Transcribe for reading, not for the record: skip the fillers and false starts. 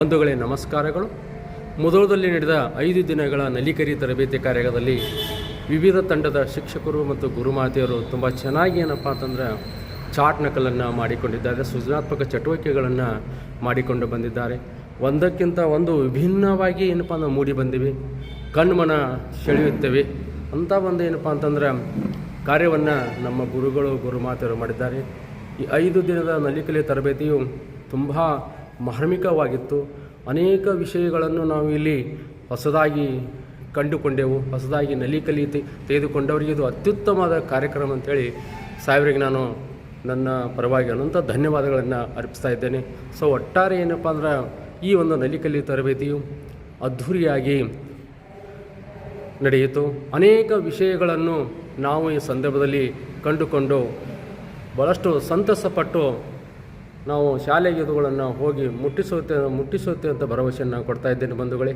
ಬಂಧುಗಳೇ ನಮಸ್ಕಾರಗಳು. ಮುಧೋಳದಲ್ಲಿ ನಡೆದ 5 ದಿನಗಳ ನಲಿಕರಿ ತರಬೇತಿ ಕಾರ್ಯದಲ್ಲಿ ವಿವಿಧ ತಂಡದ ಶಿಕ್ಷಕರು ಮತ್ತು ಗುರುಮಾತೆಯರು ತುಂಬ ಚೆನ್ನಾಗಿ ಏನಪ್ಪ ಅಂತಂದರೆ ಚಾಟ್ ನಕಲನ್ನು ಮಾಡಿಕೊಂಡಿದ್ದಾರೆ, ಸೃಜನಾತ್ಮಕ ಚಟುವಟಿಕೆಗಳನ್ನು ಮಾಡಿಕೊಂಡು ಬಂದಿದ್ದಾರೆ. ಒಂದಕ್ಕಿಂತ ಒಂದು ವಿಭಿನ್ನವಾಗಿ ಏನಪ್ಪ ಅಂದ್ರೆ ಮೂಡಿ ಬಂದಿವೆ, ಕಣ್ಮನ ಸೆಳೆಯುತ್ತವೆ ಅಂತ ಒಂದು ಏನಪ್ಪ ಅಂತಂದ್ರೆ ಕಾರ್ಯವನ್ನು ನಮ್ಮ ಗುರುಗಳು ಗುರುಮಾತೆಯರು ಮಾಡಿದ್ದಾರೆ. ಈ 5 ದಿನದ ನಲಿಕಲಿ ತರಬೇತಿಯು ತುಂಬ ಮಾರ್ಮಿಕವಾಗಿತ್ತು. ಅನೇಕ ವಿಷಯಗಳನ್ನು ನಾವು ಇಲ್ಲಿ ಹೊಸದಾಗಿ ಕಂಡುಕೊಂಡೆವು, ಹೊಸದಾಗಿ ನಲಿಕಲಿ ತೆಗೆದುಕೊಂಡವರಿಗೆ ಇದು ಅತ್ಯುತ್ತಮವಾದ ಕಾರ್ಯಕ್ರಮ ಅಂಥೇಳಿ ಸಾಹೇಬರಿಗೆ ನಾನು ನನ್ನ ಪರವಾಗಿ ಅನಂತ ಧನ್ಯವಾದಗಳನ್ನು ಅರ್ಪಿಸ್ತಾ ಇದ್ದೇನೆ. ಸೊ ಒಟ್ಟಾರೆ ಏನಪ್ಪ ಅಂದ್ರೆ ಈ ಒಂದು ನಲಿಕಲಿ ತರಬೇತಿಯು ಅದ್ಧೂರಿಯಾಗಿ ನಡೆಯಿತು. ಅನೇಕ ವಿಷಯಗಳನ್ನು ನಾವು ಈ ಸಂದರ್ಭದಲ್ಲಿ ಕಂಡುಕೊಂಡು ಭಾಳಷ್ಟು ಸಂತಸಪಟ್ಟು ನಾವು ಶಾಲೆಗೆ ಇದುಗಳನ್ನು ಹೋಗಿ ಮುಟ್ಟಿಸುತ್ತೆ ಅಂತ ಭರವಸೆಯನ್ನು ಕೊಡ್ತಾ ಇದ್ದೇನೆ ಬಂಧುಗಳೇ.